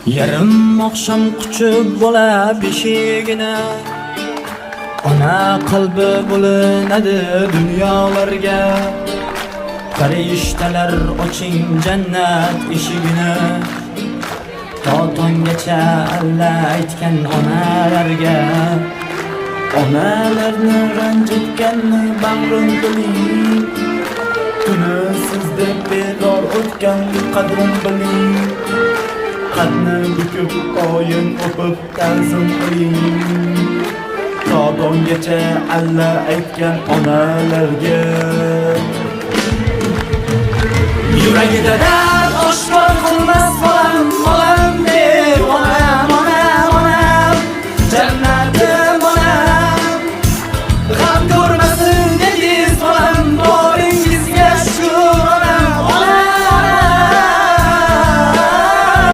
Yarim oqshom quchib bola beshigini, ona qalbi bo'linadi dunyolarga. Farishtalar oching jannat eshigini, to tonggacha alla aytgan onalarga. Onalarni ranjitganni bag'rim biling, tunisiz deb bedor o'tgan qadrim biling. Qadni bukib oyin o'pib ta'zim qiling, to tonggacha alla aytgan onalarga. Yuragida dard oshkor qilmas